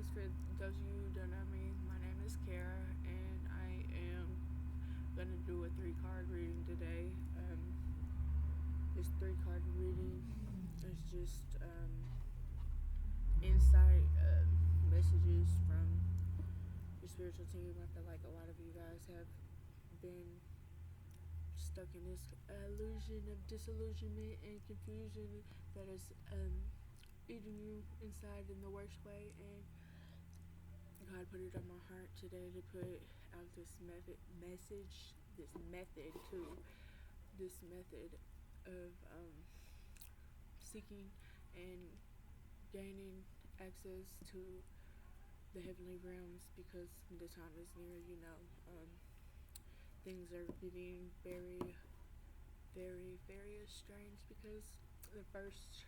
guys, for those of you who don't know me, my name is Kara, and I am gonna do a 3 card reading today. This 3 card reading is just insight messages from your spiritual team. I feel like a lot of you guys have been stuck in this illusion of disillusionment and confusion that is eating you inside in the worst way, and God put it on my heart today to put out this this method of seeking and gaining access to the heavenly realms, because the time is near. Things are getting very, very, very strange, because the first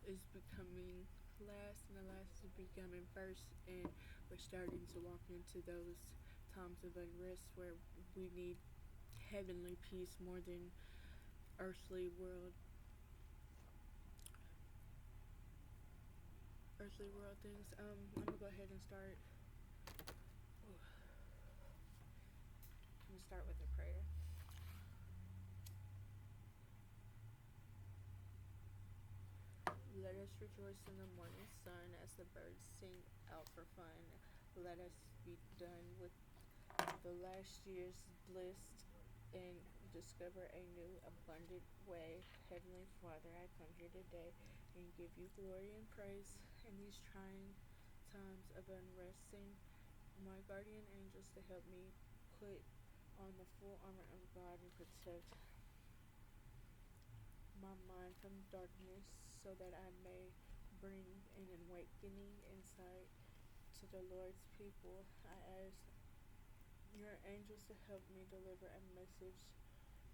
is becoming last, and the last is becoming first, and we're starting to walk into those times of unrest where we need heavenly peace more than earthly world things. I'm gonna go ahead and start. I'm gonna start with a prayer. Let us rejoice in the morning sun as the birds sing out for fun. Let us be done with the last year's bliss and discover a new abundant way. Heavenly Father, I come here today and give you glory and praise in these trying times of unrest. Send my guardian angels to help me put on the full armor of God and protect my mind from darkness, so that I may bring an awakening insight to the Lord's people. I ask your angels to help me deliver a message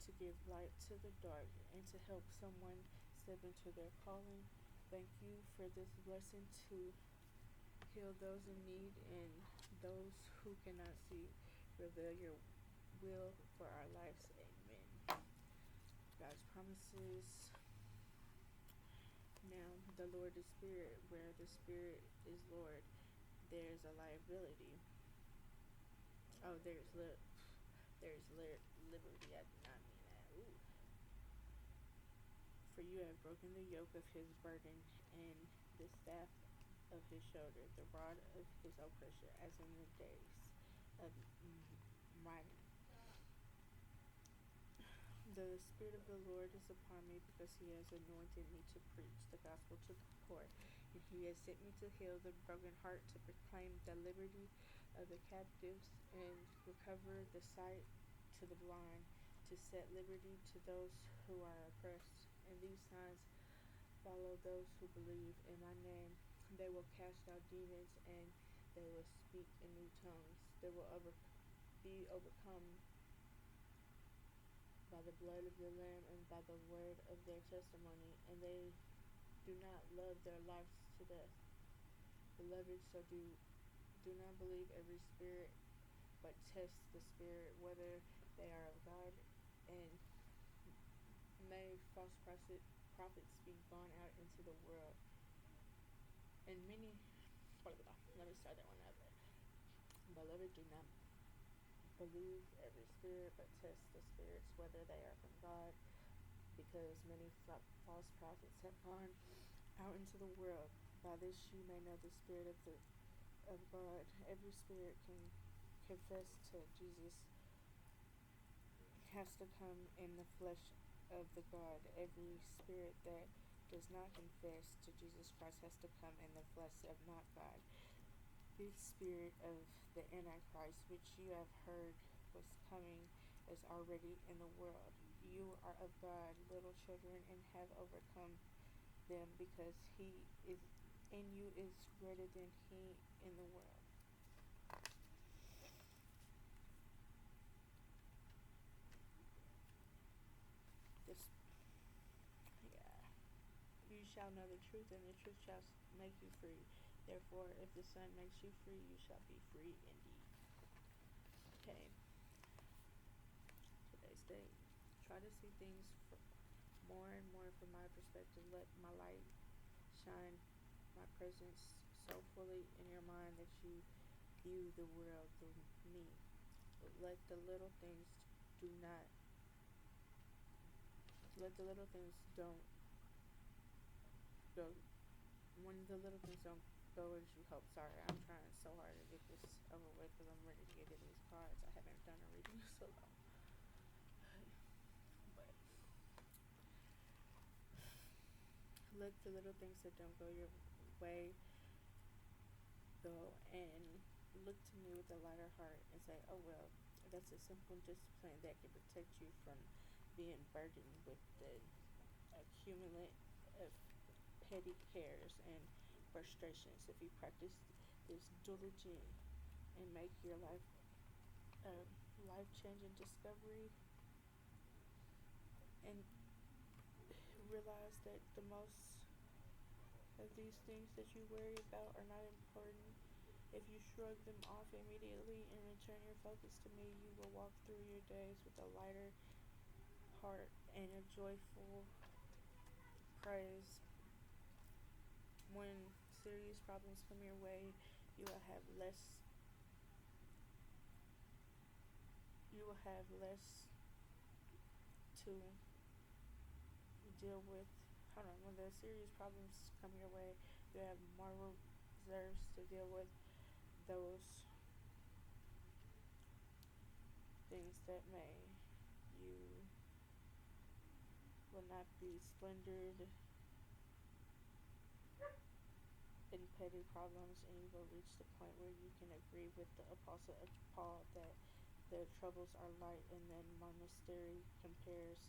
to give light to the dark and to help someone step into their calling. Thank you for this blessing to heal those in need and those who cannot see. Reveal your will for our lives. Amen. God's promises. Now, the Lord is Spirit. Where the Spirit is Lord, there's a liability. Oh, liberty. I did not mean that. Ooh. For you have broken the yoke of his burden and the staff of his shoulder, the rod of his oppressor, as in the days of mighty. The Spirit of the Lord is upon me, because he has anointed me to preach the gospel to the poor, and he has sent me to heal the broken heart, to proclaim the liberty of the captives, and recover the sight to the blind, to set liberty to those who are oppressed. And these signs follow those who believe in my name. They will cast out demons, and they will speak in new tongues. They will be overcome by the blood of the Lamb and by the word of their testimony, and they do not love their lives to death. Beloved, so do not believe every spirit, but test the spirit whether they are of God, and may false prophets be gone out into the world. And many, let me start that one over. Beloved, do not believe every spirit, but test the spirits whether they are from God, because many false prophets have gone out into the world. By this you may know the spirit of God. Every spirit can confess to Jesus has to come in the flesh of the God. Every spirit that does not confess to Jesus Christ has to come in the flesh of not God. This spirit of the Antichrist, which you have heard was coming, is already in the world. You are of God, little children, and have overcome them, because he is in you is greater than he in the world. This, yeah. You shall know the truth, and the truth shall make you free. Therefore, if the Son makes you free, you shall be free indeed. Okay. Today's date. Try to see things more and more from my perspective. Let my light shine, my presence so fully in your mind that you view the world through me. Let the little things do not let the little things don't go when the little things don't go as you hope. Sorry, I'm trying so hard to get this over with because I'm ready to get in these cards. I haven't done a reading in so long. But let the little things that don't go your way go, and look to me with a lighter heart and say, oh well, that's a simple discipline that can protect you from being burdened with the accumulate of petty cares and frustrations. If you practice this diligent and make your life a life-changing discovery, and realize that the most of these things that you worry about are not important. If you shrug them off immediately and return your focus to me, you will walk through your days with a lighter heart and a joyful praise. When serious problems come your way, you will have less you will have less to deal with. Hold on, when the serious problems come your way, you have more reserves to deal with those things that may you will not be splendored in petty problems, and you will reach the point where you can agree with the apostle of Paul that the troubles are light and the monastery compares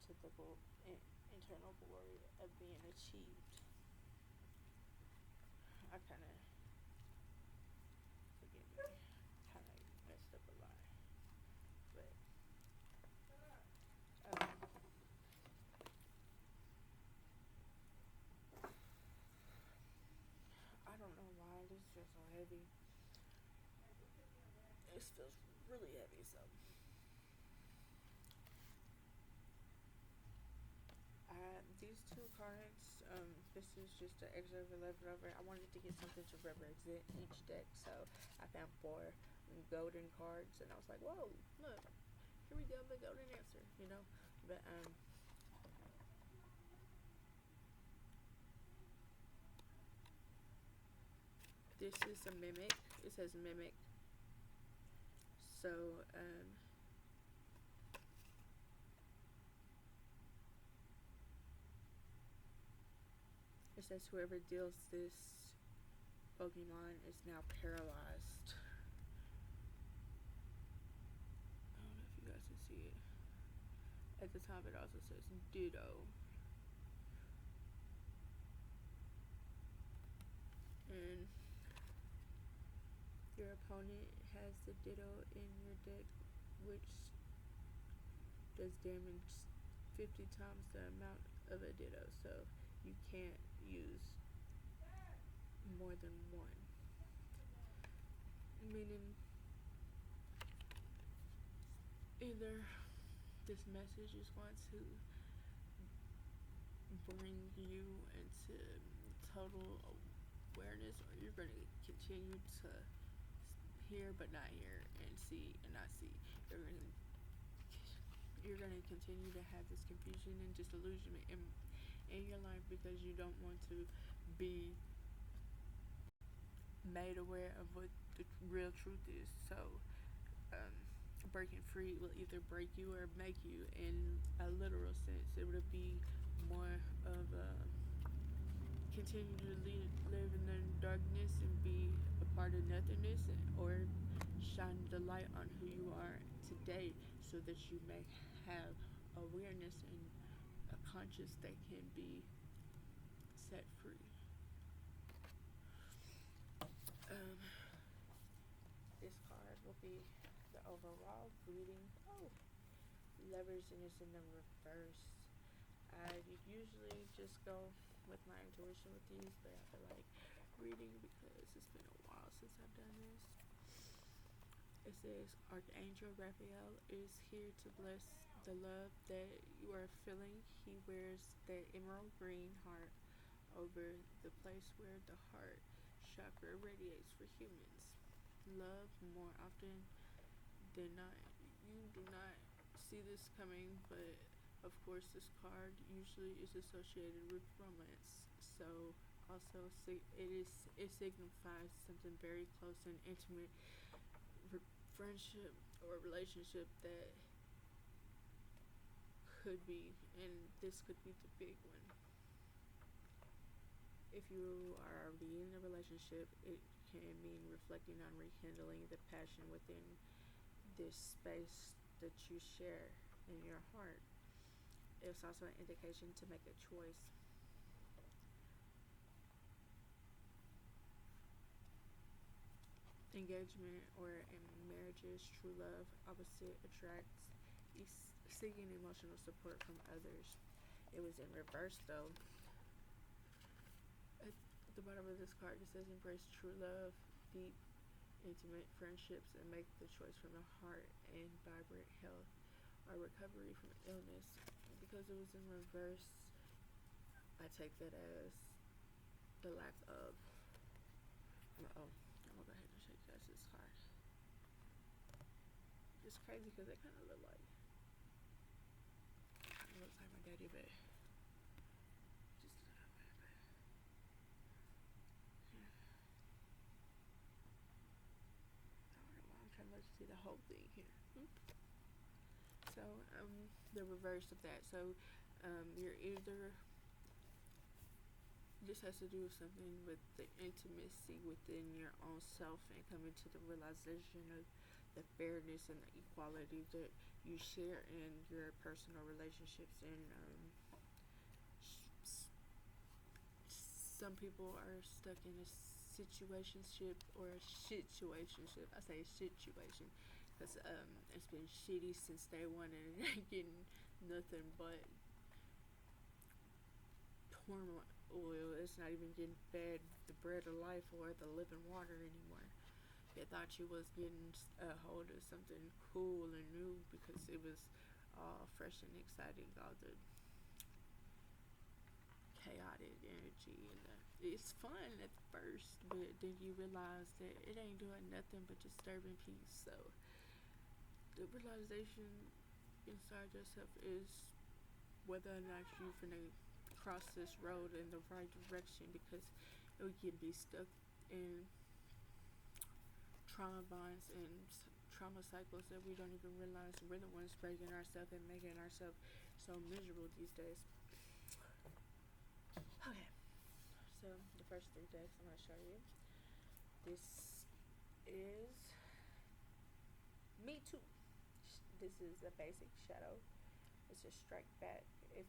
to the internal glory of being achieved. I kind of, forgive me, kind of messed up a lot, but um, I don't know why this feels so heavy. This feels really heavy, so these two cards, this is just an excerpt of left over. I wanted to get something to represent each deck, so I found 4 golden cards, and I was like, whoa, look, here we go, the golden answer, you know. But this is a mimic. It says mimic. So it says whoever deals this Pokemon is now paralyzed. I don't know if you guys can see it. At the top it also says Ditto. And your opponent has the Ditto in your deck, which does damage 50 times the amount of a Ditto. So you can't use more than one. Meaning either this message is going to bring you into total awareness, or you're going to continue to hear but not hear, and see and not see. You're going to continue to have this confusion and disillusionment in your life because you don't want to be made aware of what the real truth is. So breaking free will either break you or make you, in a literal sense. It would be more of a continue to live in the darkness and be a part of nothingness, or shine the light on who you are today so that you may have awareness and a conscience that can be set free. This card will be the overall reading. Oh, Lovers, and it's in the reverse. I usually just go with my intuition with these, but I feel like reading because it's been a while since I've done this. It says Archangel Raphael is here to bless the love that you are feeling. He wears the emerald green heart over the place where the heart chakra irradiates for humans. Love more often than not. You do not see this coming, but of course, this card usually is associated with romance. So, also, it signifies something very close and intimate, friendship or relationship that could be, and this could be the big one. If you are already in a relationship, it can mean reflecting on rekindling the passion within this space that you share in your heart. It's also an indication to make a choice. Engagement or in marriages, true love opposite attracts, seeking emotional support from others. It was in reverse though. At the bottom of this card it says embrace true love, deep, intimate friendships, and make the choice from the heart and vibrant health or recovery from illness. Because it was in reverse, I take that as the lack of. I'm gonna go ahead and shake this card. It's crazy because they kind of look like. It looks like my daddy, but just yeah. I don't know why I'm trying to let you see the whole thing here. So the reverse of that. So you're either. This has to do with something with the intimacy within your own self and coming to the realization of the fairness and the equality that you share in your personal relationships. And some people are stuck in a situationship or a situationship. I say situation because it's been shitty since day one and it ain't getting nothing but turmoil. It's not even getting fed the bread of life or the living water anymore. You thought you was getting a hold of something cool and new because it was all fresh and exciting, all the chaotic energy and it's fun at first, but then you realize that it ain't doing nothing but disturbing peace. So the realization inside yourself is whether or not you finna cross this road in the right direction, because we can be stuck in trauma bonds and trauma cycles that we don't even realize we're the ones breaking ourselves and making ourselves so miserable these days. Okay, so the first three decks I'm going to show you. This is Me Too. This is a basic shadow. It's a strike back. It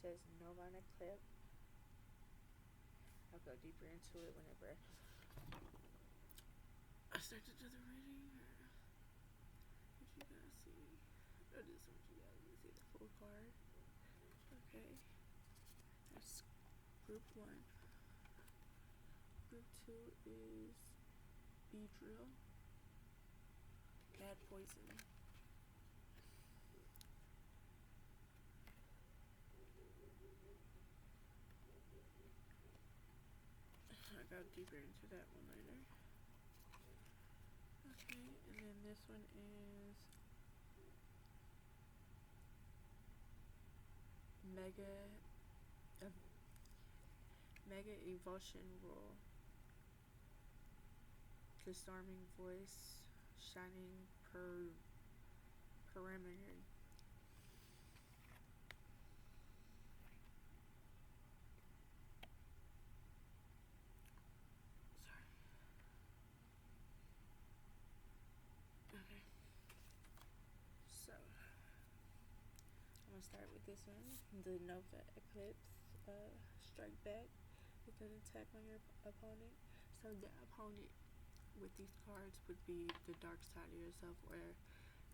says Nova on a clip. I'll go deeper into it whenever I start to do the reading. What you guys see? Oh, this is what you guys see, the full card. Okay. That's group 1. Group 2 is Beedrill. Bad Poison. I'll go deeper into that one later. Okay, and then this one is Mega Evolution Rule. Disarming voice, shining perimeter. Okay. So I'm gonna start with this one. The Nova Eclipse strike back with an attack on your opponent. So the opponent with these cards would be the dark side of yourself, where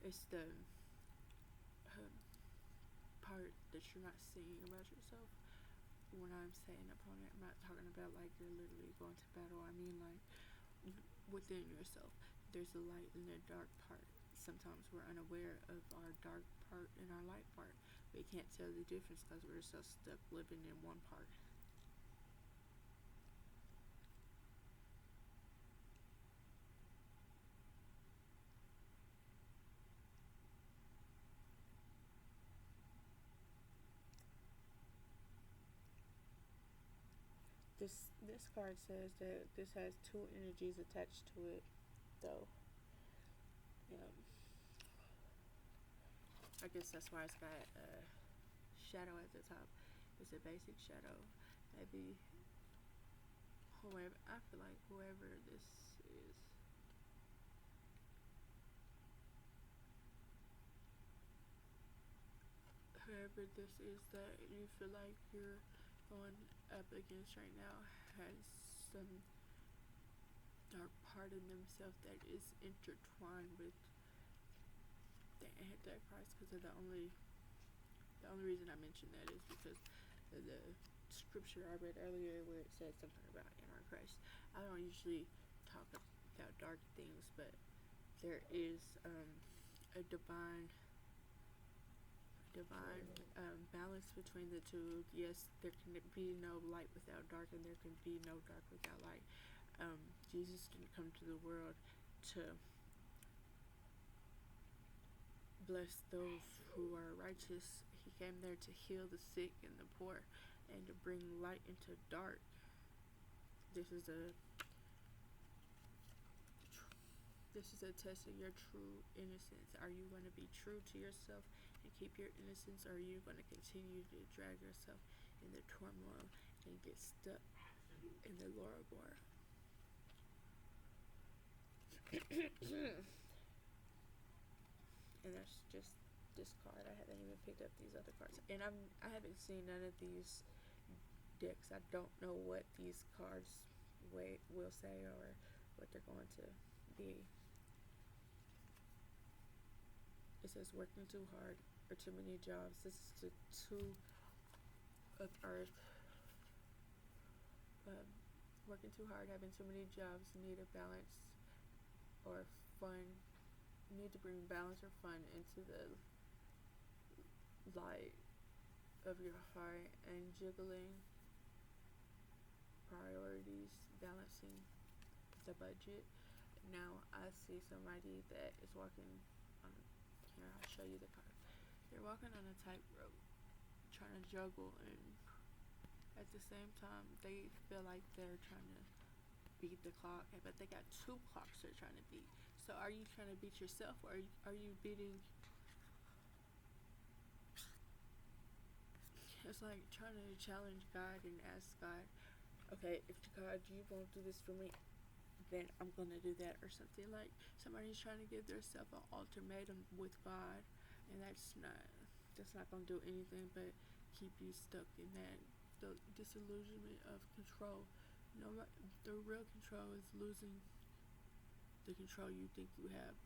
it's the part that you're not seeing about yourself. When I'm saying opponent, I'm not talking about like you're literally going to battle. I mean like within yourself. There's a light and a dark part. Sometimes we're unaware of our dark part and our light part. We can't tell the difference because we're so stuck living in one part. This card says that this has two energies attached to it, though. Um, I guess that's why it's got a shadow at the top. It's a basic shadow. Maybe whoever, I feel like whoever this is, whoever this is that you feel like you're going up against right now has some dark part in themselves that is intertwined with the Antichrist. Because of the only reason I mentioned that is because of the scripture I read earlier where it said something about Antichrist. I don't usually talk about dark things, but there is a divine balance between the two. Yes, there can be no light without dark, and there can be no dark without light. Jesus didn't come to the world to bless those who are righteous. He came there to heal the sick and the poor, and to bring light into dark. This is a test of your true innocence. Are you going to be true to yourself and keep your innocence, or are you going to continue to drag yourself in the turmoil and get stuck in the Laura bar? And that's just this card. I haven't even picked up these other cards, and I haven't seen none of these decks. I don't know what these cards will say or what they're going to be. It says working too hard or too many jobs. This is the two of earth. Working too hard, having too many jobs, need a balance or fun. Need to bring balance or fun into the light of your heart, and juggling priorities, balancing the budget. Now I see somebody that is walking on. Here, I'll show you the card. They're walking on a tightrope, trying to juggle, and at the same time, they feel like they're trying to beat the clock, but they got two clocks they're trying to beat. So are you trying to beat yourself, or are you beating? It's like trying to challenge God and ask God, okay, if God, you won't do this for me, then I'm gonna do that, or something. Like somebody's trying to give themselves an ultimatum with God, and that's not gonna do anything but keep you stuck in that the disillusionment of control. The real control is losing the control you think you have.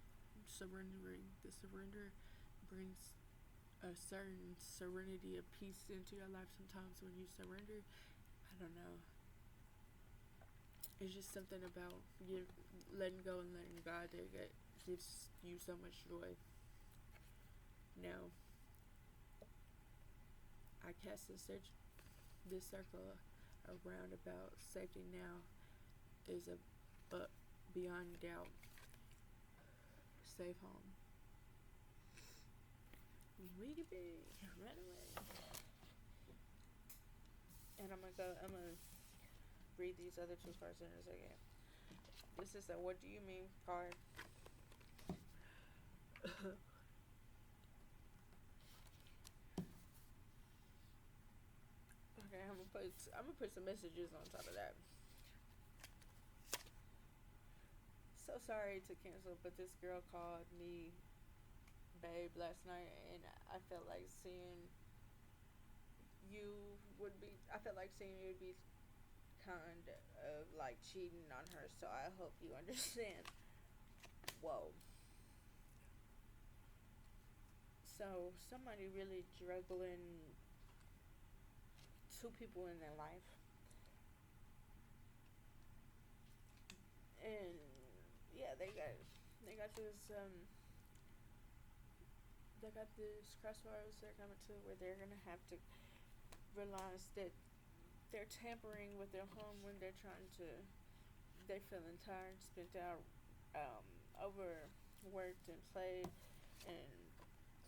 Surrendering. The surrender brings a certain serenity, a peace into your life. Sometimes when you surrender, I don't know. It's just something about you letting go and letting God that gives you so much joy. Now, I cast this circle around about safety now is a but beyond doubt. Safe home. Weekabee, run away. And I'm gonna read these other two cards in a second. This is a what do you mean card. Okay, I'm gonna put some messages on top of that. So sorry to cancel, but this girl called me babe last night, and I felt like seeing I felt like seeing you would be kind of like cheating on her, so I hope you understand. Whoa. So somebody really juggling two people in their life, and yeah, they got this crossroads they're coming to where they're gonna have to realize that they're tampering with their home when they're feeling tired, spent out, overworked and played, and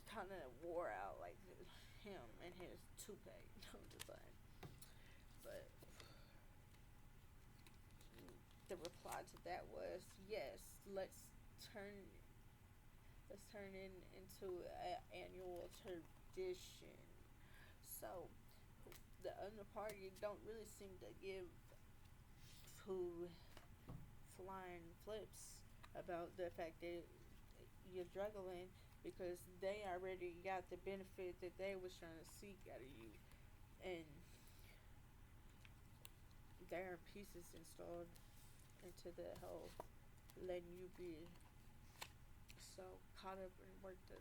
kind of wore out like him and his toupee. I'm just like, but the reply to that was, yes, turn turn it into an annual tradition. So the other party don't really seem to give two flying flips about the fact that you're juggling, because they already got the benefit that they was trying to seek out of you, and there are pieces installed into the whole letting you be so caught up in work that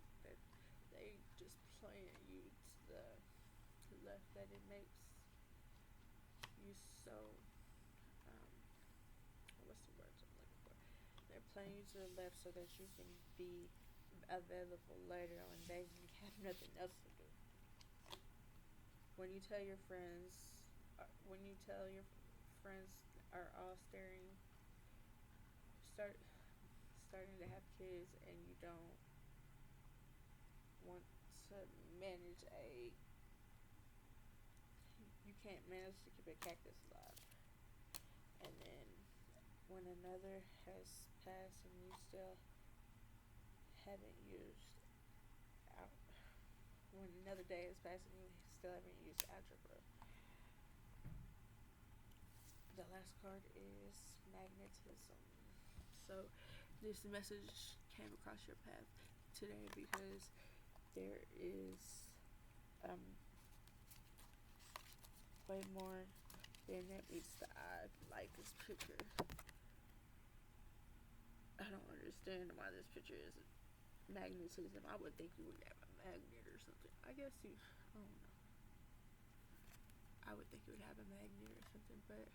they just playing you to the left, that it makes you so um, what's the words I'm looking for? They're playing you to the left so that you can be available later when they have nothing else to do. When you tell your friends, when you tell your friends are all start starting to have kids, and you don't want to manage you can't manage to keep a cactus alive, and then when another has passed and you still haven't used out, when another day has passed and you still haven't used algebra. The last card is magnetism. So this message came across your path today because there is um, way more than that meets the eye. Like this picture, I don't understand why this picture is magnetism. I would think you would have a magnet or something. I guess I don't know. I would think you would have a magnet or something, but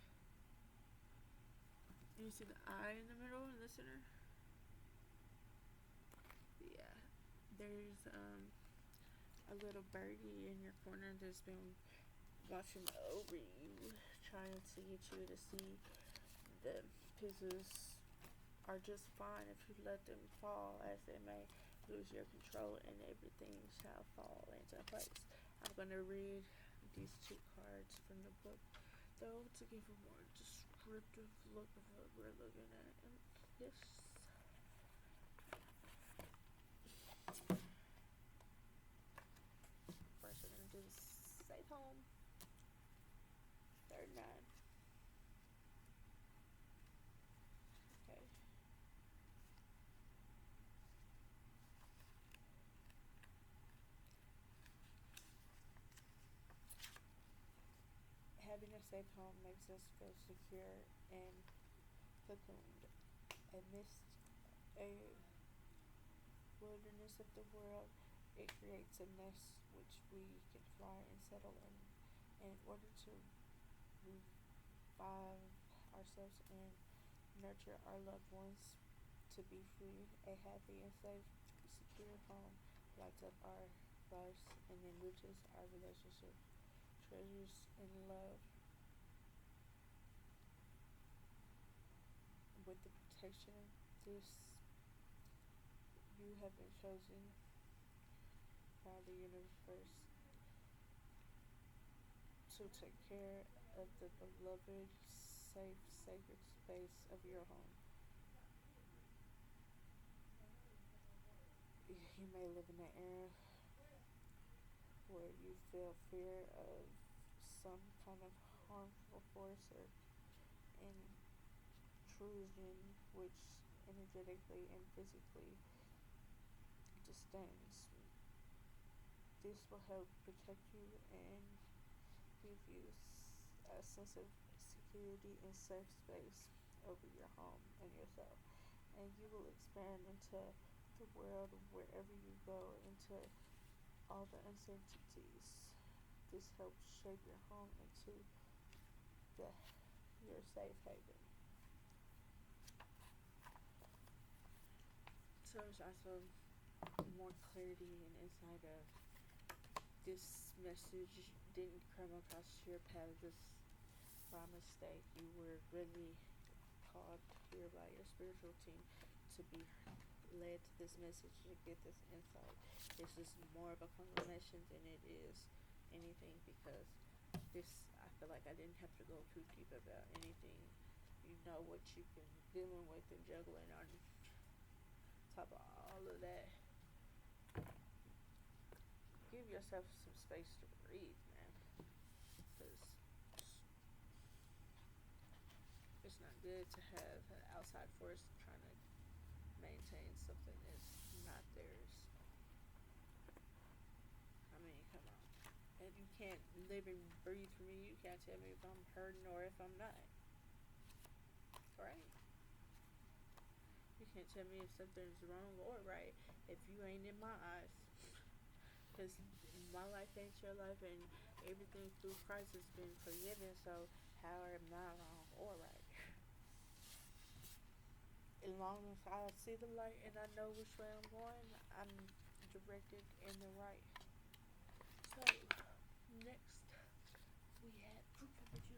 you see the eye in the middle, in the center? Yeah. There's a little birdie in your corner that's been watching over you, trying to get you to see the pieces are just fine if you let them fall, as they may lose your control and everything shall fall into place. I'm going to read these two cards from the book, though, to give a more descriptive look of what we're looking at. And this first, we're going to do safe home, third nine. Okay. Having a safe home makes us feel secure and cocooned. Amidst a wilderness of the world, it creates a nest which we can fly and settle in. In order to revive ourselves and nurture our loved ones to be free, a happy and safe, secure home lights up our lives and enriches our relationships, treasures, and love. With the protection of this, you have been chosen by the universe to take care of the beloved, safe, sacred space of your home. You may live in an era where you feel fear of some kind of harmful force or intrusion, which energetically and physically distends. This will help protect you and give you a sense of security and safe space over your home and yourself. And you will expand into the world wherever you go, into all the uncertainties. This helps shape your home into the your safe haven. So there's also more clarity and insight of this message didn't come across your path just by mistake. You were really called here by your spiritual team to be led to this message, to get this insight. This is more of a confirmation than it is anything, because this, I feel like I didn't have to go too deep about anything. you know what you've been dealing with and juggling on top of all of that. Give yourself some space to breathe, man. Because it's not good to have an outside force trying to maintain something that's not theirs. I mean, come on. And you can't live and breathe for me. You can't tell me if I'm hurting or if I'm not. Right? You can't tell me if something's wrong or right if you ain't in my eyes. Because my life ain't your life, and everything through Christ has been forgiven. So how am I wrong or right? As long as I see the light and I know which way I'm going, I'm directed in the right. So next we have group number 2,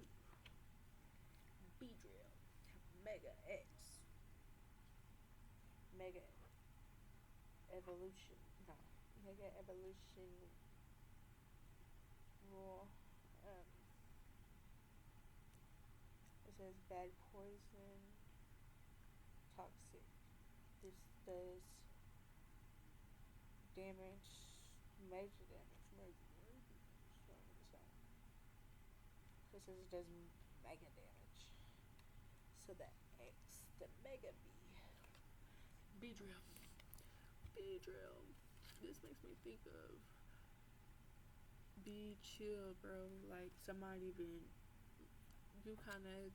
Beedrill, Mega X, Mega Evolution, no, Mega Evolution Raw. It says bad poison, toxic. This does damage, major damage, It says it does mega damage. So the X, the Mega Beedrill. Beedrill. This makes me think of Be Chill, bro. Like somebody been, you kind of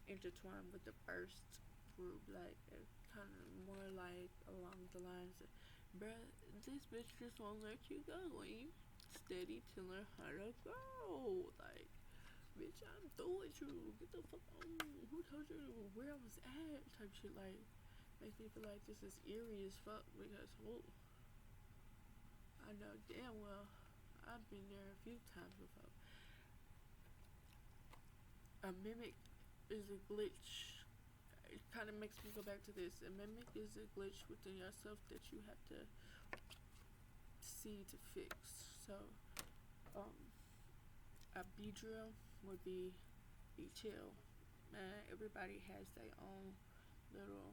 intertwined with the first group, like kind of more like along the lines of, bruh, this bitch just won't let you go, and you steady telling her to go. Like, bitch, I'm through with you. Get the fuck on. Who told you where I was at? Type shit. Like, makes me feel like this is eerie as fuck because, whoa, I know damn well I've been there a few times before. A mimic is a glitch. It kind of makes me go back to this. A mimic is a glitch within yourself that you have to see to fix. So, a Beedrill would be chill. Man, everybody has their own little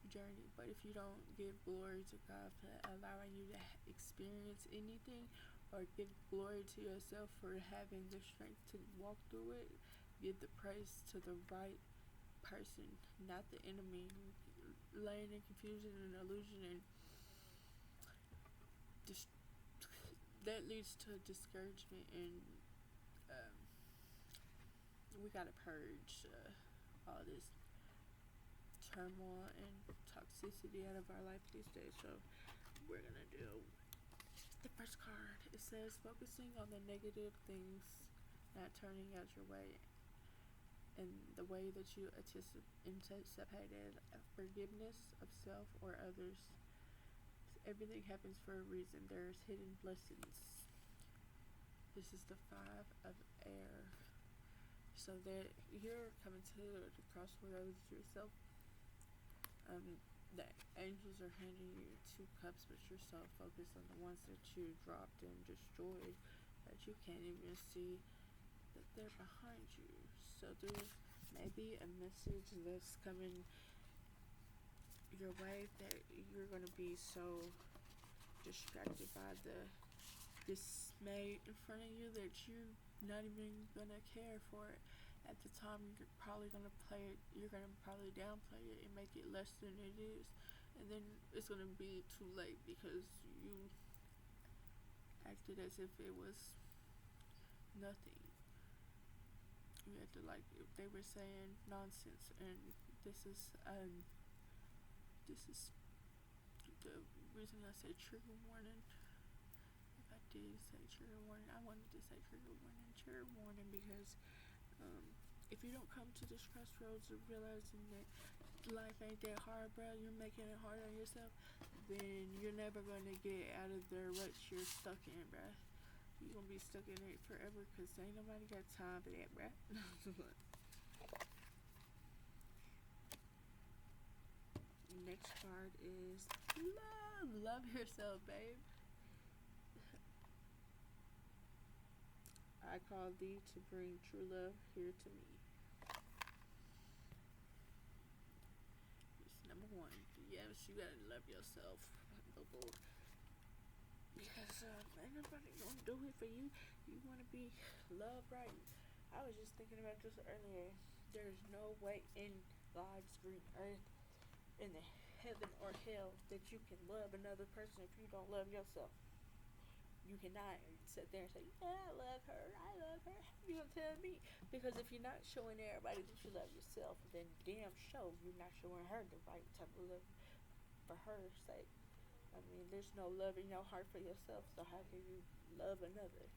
journey, but if you don't give glory to God for allowing you to experience anything, or give glory to yourself for having the strength to walk through it, give the praise to the right person, not the enemy, laying in confusion and illusion, and just that leads to discouragement, and we gotta purge all this turmoil and toxicity out of our life these days. So we're gonna do the first card. It says focusing on the negative things not turning out your way, and the way that you anticipated forgiveness of self or others. Everything happens for a reason. There's hidden blessings. This is the 5 of air. So that you're coming to the crossroads yourself. The angels are handing you 2 cups, but you're so focused on the ones that you dropped and destroyed that you can't even see that they're behind you. So there's maybe a message that's coming your way that you're going to be so distracted by the dismay in front of you that you're not even going to care for it. At the time, you're probably going to play it, you're going to probably downplay it and make it less than it is. And then it's going to be too late because you acted as if it was nothing. You had to, like, if they were saying nonsense, and this is the reason I said trigger warning. If I did say trigger warning, I wanted to say trigger warning because if you don't come to this crossroads of realizing that life ain't that hard, bro, you're making it hard on yourself, then you're never going to get out of the rut you're stuck in, bro. You're going to be stuck in it forever because ain't nobody got time for that, bro. Next card is love. Love yourself, babe. I call thee to bring true love here to me. Yes, you gotta love yourself, boo. Because ain't nobody gonna do it for you. You wanna be loved, right? I was just thinking about this earlier. There's no way in God's green earth, in the heaven or hell, that you can love another person if you don't love yourself. You cannot sit there and say, "Yeah, I love her. I love her." You gonna tell me? Because if you're not showing everybody that you love yourself, then damn show you're not showing her the right type of love for her sake. I mean, there's no love in your heart for yourself, so how can you love another?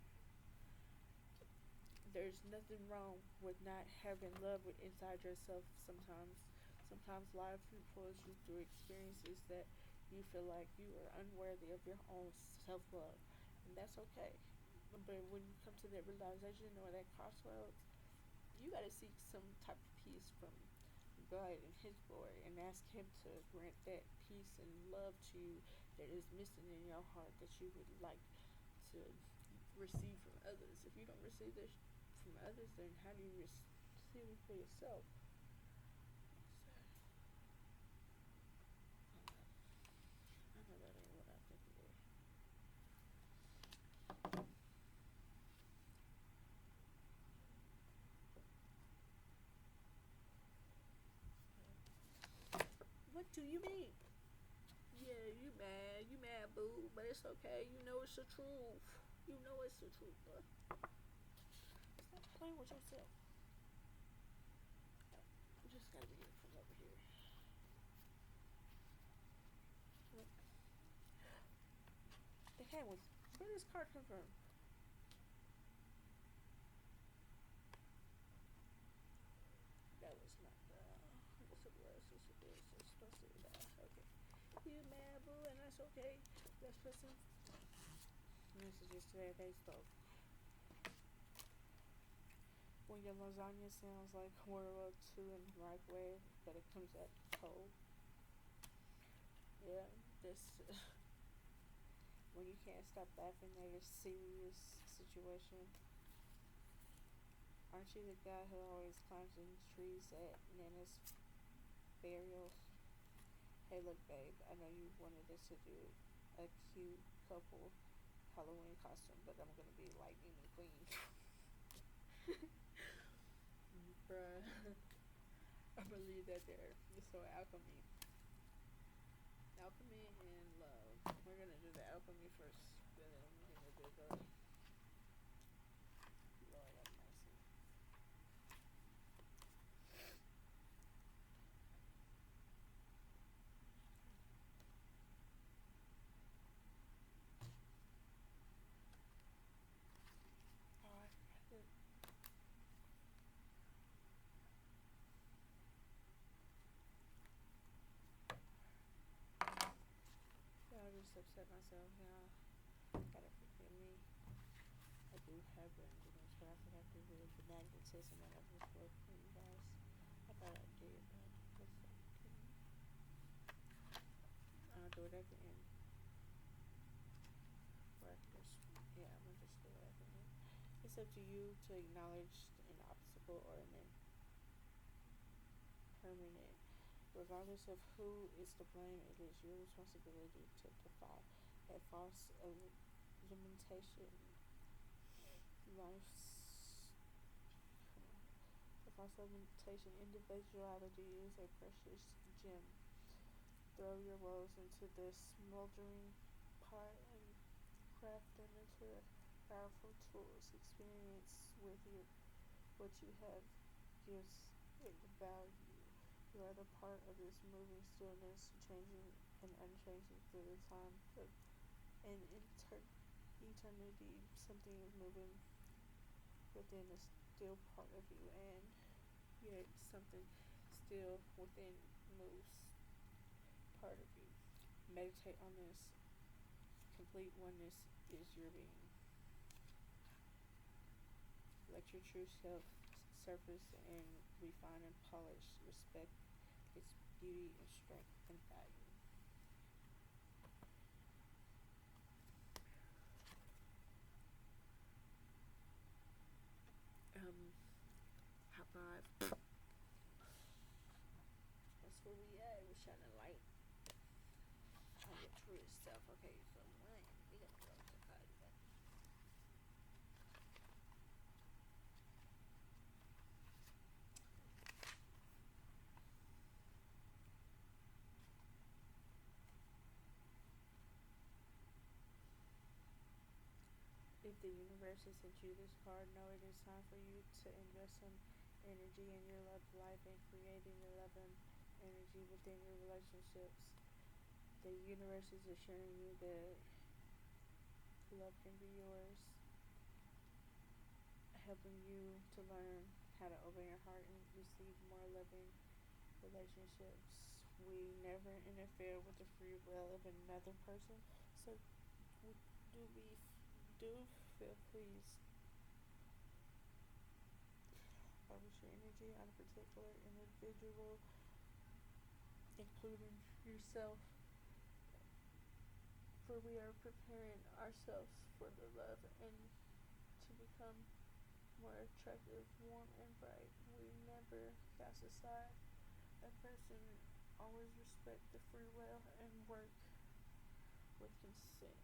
There's nothing wrong with not having love inside yourself sometimes. Sometimes life pulls you through experiences that you feel like you are unworthy of your own self love. And that's okay. But when you come to that realization or that crossroads, you got to seek some type of peace from God and His glory and ask Him to grant that peace and love to you that is missing in your heart that you would like to receive from others. If you don't receive this from others, then how do you receive it for yourself? I know that ain't what I think it is. What do you mean? Yeah, you mad, boo, but it's okay. You know it's the truth. You know it's the truth, bro. Stop playing with yourself. You just gotta be from over here. Look, the cat was. Where did this card come from? That was not the. Yes, it was. Yes, it is. It's supposed to be that. Okay. You mad, boo, and that's okay. Let's put some messages today. They spoke. When your lasagna sounds like World War II in the microwave, but it comes out cold. Yeah, this. When you can't stop laughing at a serious situation. Aren't you the guy who always climbs in trees at Nana's burials? Hey, look, babe, I know you wanted us to do a cute couple Halloween costume, but I'm gonna be Lightning McQueen. Bruh. I believe that there. So, alchemy. Alchemy and love. We're gonna do the alchemy first, then we're gonna do the. Lord have mercy. Oh, I just upset myself now. Gotta forgive me. I do have brain damage, but I forgot to do the magnetism that I just read for you guys. I thought I did, but looks like I didn't. I'll do it at the end. Or I can just, yeah, I'm gonna just do it at the end. It's up to you to acknowledge an obstacle or an impermanent. Regardless of who is to blame, it is your responsibility to defy that false limitation. Life's the false limitation. Individuality is a precious gem. Throw your woes into the smoldering pot and craft them into powerful tools. Experience with what you have gives it value. You are the part of this moving stillness, changing and unchanging through the time of an eternity. Something is moving within a still part of you, and yet something still within moves part of you. Meditate on this. Complete oneness is your being. Let your true self surface and refine and polish. Respect its beauty and strength and value. High five. That's where we at. We're shining light. your truest self. Okay, so one, we gonna go to card that. If the universe has sent you this card, know it is time for you to invest some energy in your love life and creating the love and energy within your relationships. The universe is assuring you that love can be yours, helping you to learn how to open your heart and receive more loving relationships. We never interfere with the free will of another person, so do feel pleased. Focus your energy on a particular individual, including yourself, for we are preparing ourselves for the love and to become more attractive, warm, and bright. We never cast aside a person, always respect the free will and work with consent.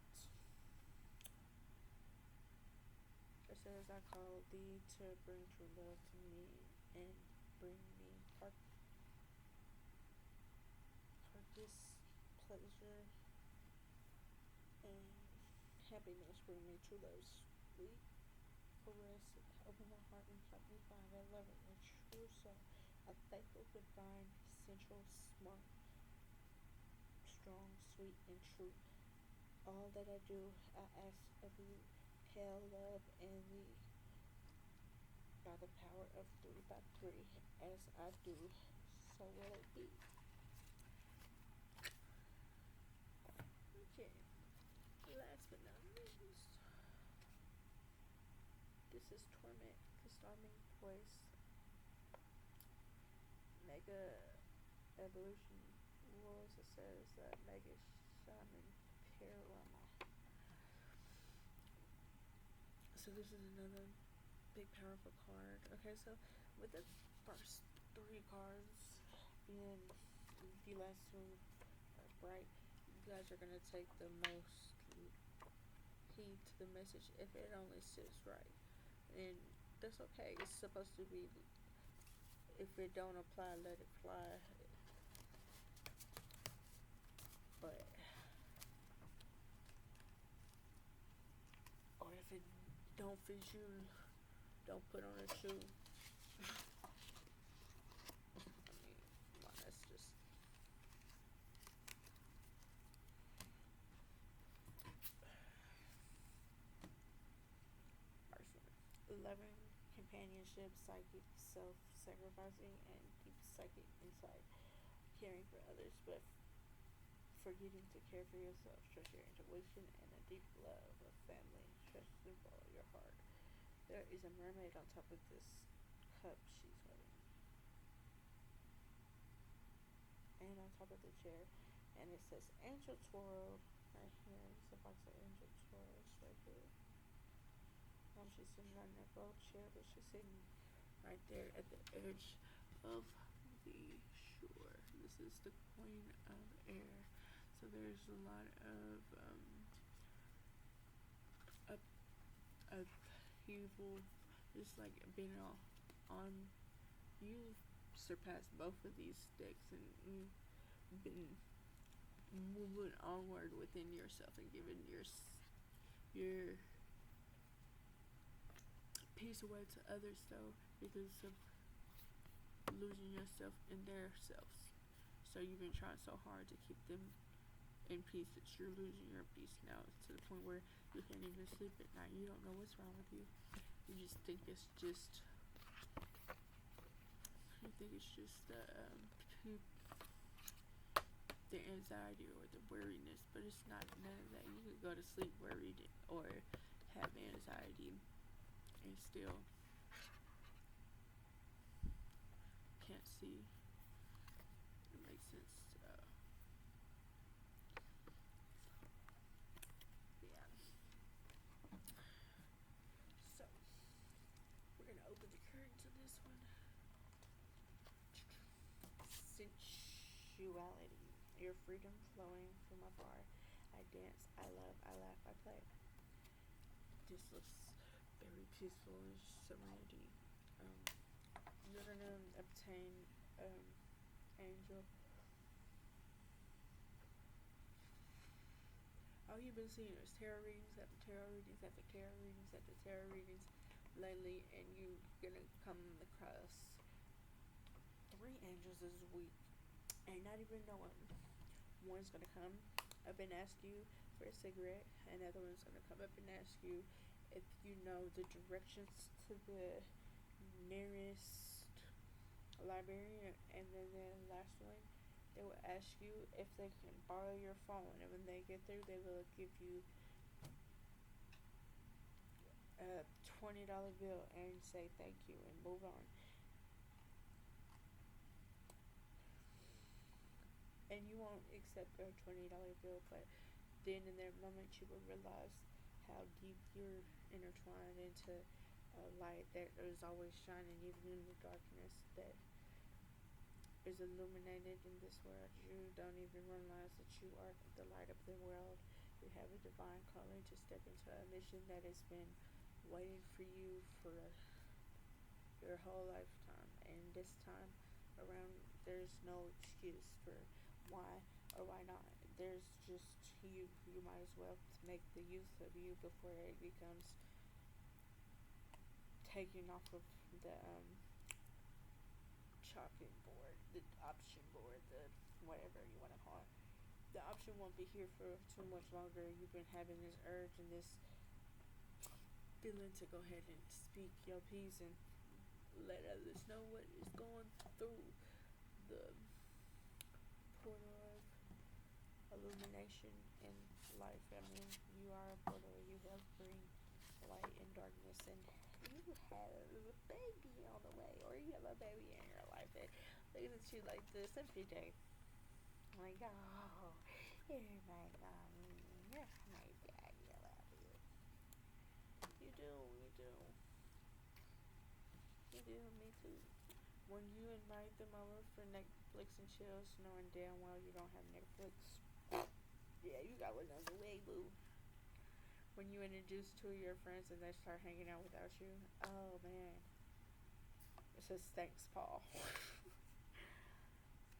It says, I call thee to bring true love to me and bring me purpose, pleasure, and happiness. Bring me true love, sweet caress, open the heart and help me find a lover and true soul, a faithful, divine, sensual, smart, strong, sweet, and true. All that I do, I ask of you, pale love and thee, by the power of 3 by 3, as I do, so will it be. Okay, last but not least, this is Torment, the storming voice, Mega Evolution Rules. It says that Mega Shaman Parama. So this is another big powerful card. Okay, so with the first 3 cards being the last 2 are bright, you guys are gonna take the most heed to the message if it only sits right, and that's okay. It's supposed to be. If it don't apply, let it fly. But or if it don't fit you, don't put on a shoe. That's just 11, companionship, psychic, self-sacrificing, and deep psychic insight, caring for others, but forgetting to care for yourself. Trust your intuition and a deep love of family. Trust with all your heart. There is a mermaid on top of this cup she's holding, and on top of the chair, and it says Angel Twirl right here. It's a box of Angel Twirls right here. She's sitting on that gold chair, but she's sitting right there at the edge of the shore. This is the Queen of Air. So there's a lot of upheaval, just like being on. You surpassed both of these decks and been moving onward within yourself and giving your peace away to others, though, because of losing yourself in their selves. So you've been trying so hard to keep them in peace that you're losing your peace now to the point where you can't even sleep at night. You don't know what's wrong with you. You just think it's just the anxiety or the weariness, but it's not none of that. You could go to sleep worried or have anxiety and still can't see. It makes sense. Yeah. So we're gonna open the curtains on this one. Sensuality. Your freedom flowing from afar. I dance, I love, I laugh, I play. This looks very peaceful and serenity. Um, you're gonna obtain angel. All you've been seeing is tarot readings after tarot readings after tarot readings after tarot readings lately, and you're gonna come across three angels this week, and not even know them. One's gonna come up and ask you for a cigarette. Another one's gonna come up and ask you if you know the directions to the nearest library, and then the last one, they will ask you if they can borrow your phone, and when they get there, they will give you a $20 bill and say thank you and move on. And you won't accept a $20 bill, but then in that moment you will realize how deep you're intertwined into a light that is always shining even in the darkness, that is illuminated in this world. You don't even realize that you are the light of the world. You have a divine calling to step into a mission that has been waiting for you for your whole lifetime. And this time around, there's no excuse for why or why not. There's just you. You might as well make the use of you before it becomes taken off of the chopping board, the option board, the whatever you want to call it. The option won't be here for too much longer. You've been having this urge and this feeling to go ahead and speak your piece and let others know what is going through the portal of illumination in life. I mean, you are a portal. You have bring light and darkness, and you have a baby on the way, or you have a baby in your life that looks at you like this every day. Like, oh, you're my mommy, you're my daddy, I love you. You do, you do. You do, me too. When you invite them over for Netflix and chills, knowing damn well you don't have Netflix, yeah, you got one on the way, boo. When you introduce two of your friends and they start hanging out without you, oh man. It says thanks, Paul.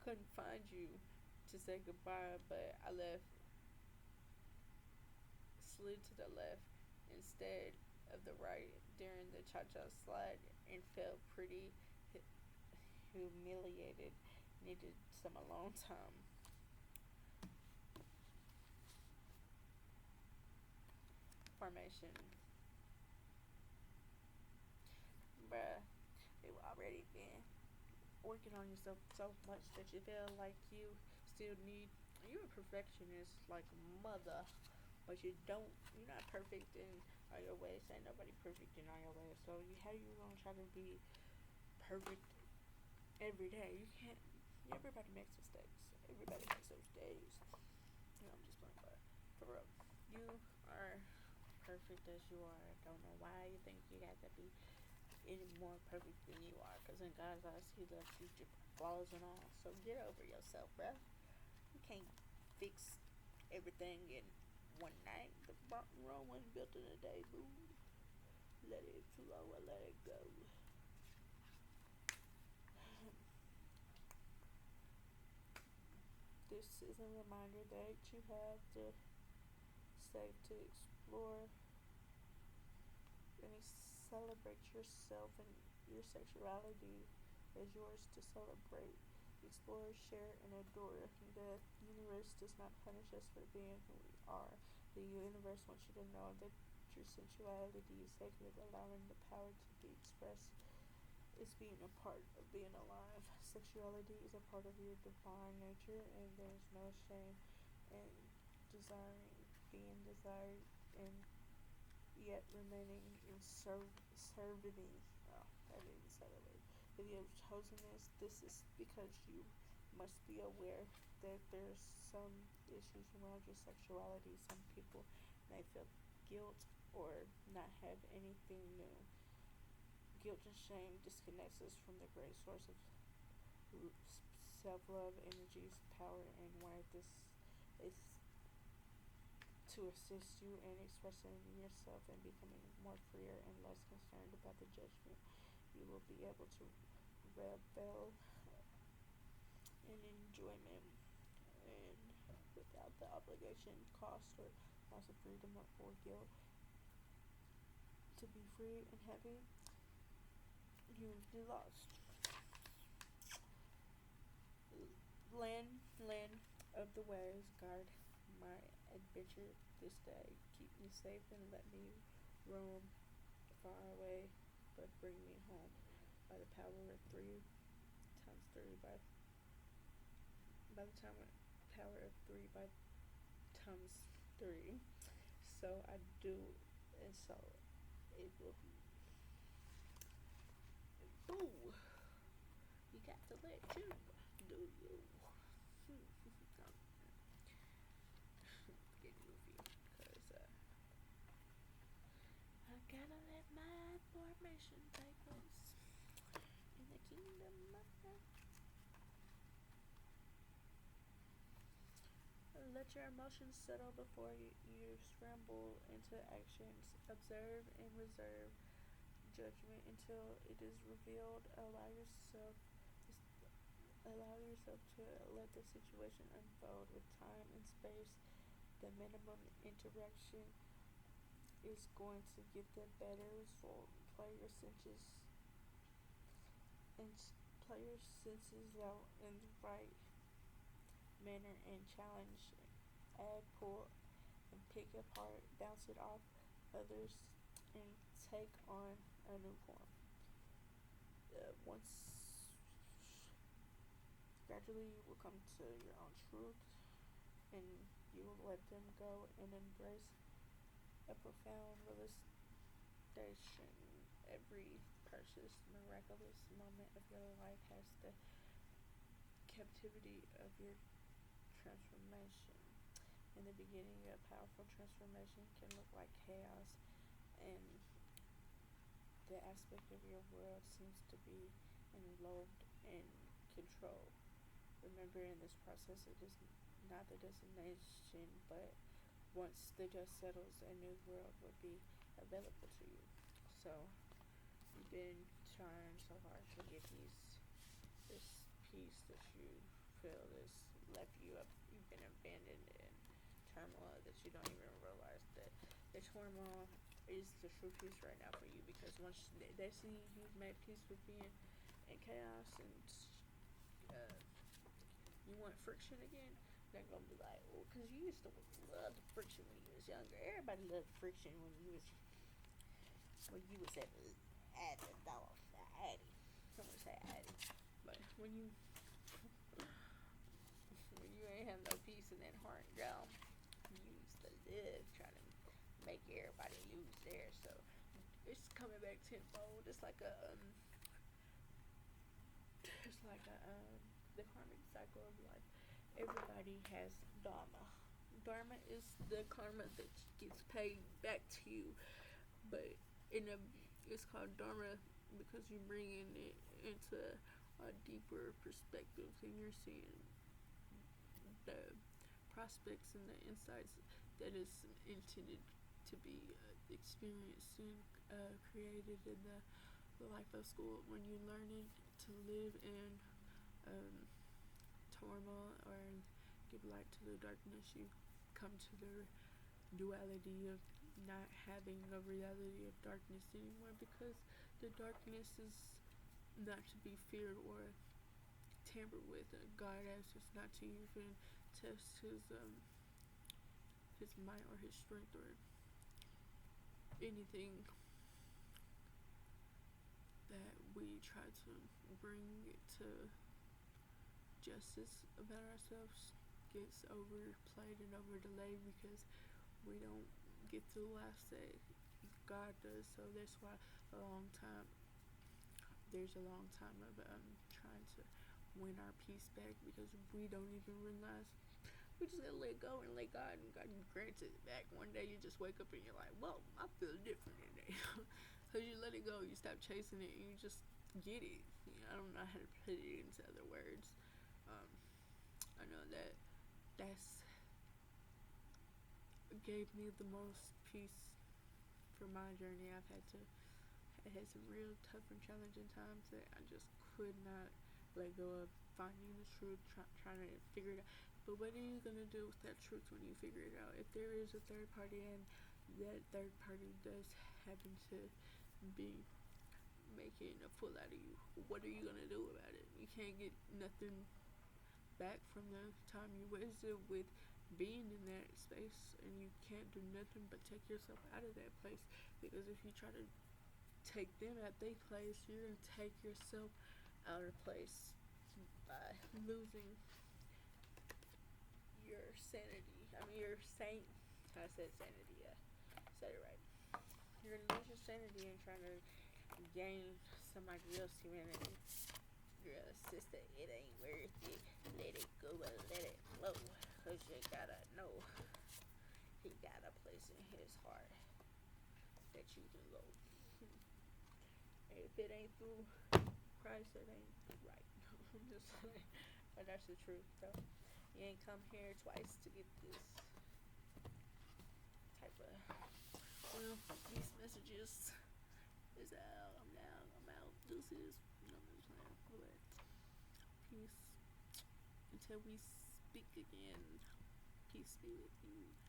Couldn't find you to say goodbye, but I slid to the left instead of the right during the cha-cha slide and felt pretty humiliated. Needed some alone time. Formation. Bruh, you've already been working on yourself so much that you feel like you still need. You're a perfectionist like a mother, but you're not perfect in all your ways. Ain't nobody perfect in all your ways. So how you gonna try to be perfect every day? You can't. Everybody makes mistakes. Everybody makes those days. You know, I'm just playing, but for real, you are perfect as you are. I don't know why you think you got to be any more perfect than you are. Because in God's eyes, He loves you, flaws and all. So get over yourself, bruh. You can't fix everything in one night. The Rome wasn't built in a day, boo. Let it flow or let it go. This is a reminder that you have the safe to explore and celebrate yourself, and your sexuality is yours to celebrate, explore, share, and adore. The universe does not punish us for being who we are. The universe wants you to know that your sensuality is sacred, allowing the power to be expressed is being a part of being alive. Sexuality is a part of your divine nature, and there's no shame in desiring, being desired, and yet remaining in servitude. Oh, I didn't say that right. If you have chosen this is because you must be aware that there's some issues around your sexuality. Some people may feel guilt or not have anything new. Guilt and shame disconnects us from the great source of self-love, energies, power, and why this is to assist you in expressing yourself and becoming more freer and less concerned about the judgment. You will be able to revel in enjoyment and without the obligation, cost, or loss of freedom or guilt. To be free and happy, you will be lost. Land of the waves, guard my adventure this day. Keep me safe and let me roam far away, but bring me home by the power of 3 times 3 by the time power of 3 times 3. So I do, and so it will be. Ooh, you got to let you do you. Get goofy because I gotta let my formation take place in the kingdom of God. Let your emotions settle before you scramble into actions. Observe and reserve judgment until it is revealed. Allow yourself to let the situation unfold with time and space. The minimum interaction is going to get the better result. Play your senses out in the right manner and challenge, add, pull, and pick apart, bounce it off others, and take on a new form. Once gradually you will come to your own truth, and you will let them go and embrace a profound realization. Every precious, miraculous moment of your life has the captivity of your transformation. In the beginning, a powerful transformation can look like chaos, and the aspect of your world seems to be enveloped in control. Remember, in this process, it is not the destination, but once the dust settles, a new world will be available to you. So, you've been trying so hard to get this peace that you feel is left you up. You've been abandoned in turmoil that you don't even realize that the turmoil is the true peace right now for you, because once they see you've made peace with being in chaos and you want friction again, they're gonna be like, oh, because you used to love the friction when you was younger. Everybody loved friction when you was at the dog, Addy. Someone say Addy, but when you ain't have no peace in that heart and realm, you used to live trying to make everybody lose theirs. So it's coming back tenfold. It's like the karmic cycle of life. Everybody has dharma. Dharma is the karma that gets paid back to you, but it's called dharma because you're bringing it into a deeper perspective, and you're seeing the prospects and the insights that is intended to be experienced and created in the life of school. When you're learning to live in turmoil or give light to the darkness, you come to the duality of not having a reality of darkness anymore, because the darkness is not to be feared or tampered with. God asks us not to even test his might or his strength or anything that we try to bring to justice about ourselves gets overplayed and overdelayed, because we don't get to the last say. God does. So that's why there's a long time of trying to win our peace back, because we don't even realize we just gotta let go and let God, and God grants it back. One day you just wake up and you're like, whoa, I feel different today. Because you let it go, you stop chasing it, and you just get it. I don't know how to put it into other words, Um, I know that that's gave me the most peace for my journey. I had some real tough and challenging times that I just could not let go of finding the truth, trying to figure it out. But what are you gonna do with that truth when you figure it out? If there is a third party and that third party does happen to be making a fool out of you, what are you gonna do about it? You can't get nothing back from the time you wasted with being in that space, and you can't do nothing but take yourself out of that place. Because if you try to take them at their place, you're gonna take yourself out of place by losing your sanity. I mean, your saint. I said sanity. Yeah, said it right. You're gonna lose your sanity and trying to gain somebody else's humanity. Girl, sister, it ain't worth it. Let it go and let it flow. Cause you gotta know he got a place in his heart that you can go. And if it ain't through Christ, it ain't right. I'm just saying. But that's the truth, though. You ain't come here twice to get this type of. Well, these messages is out. I'm down. I'm out. Deuces. You know what I'm saying? But peace until we speak again. Peace be with you.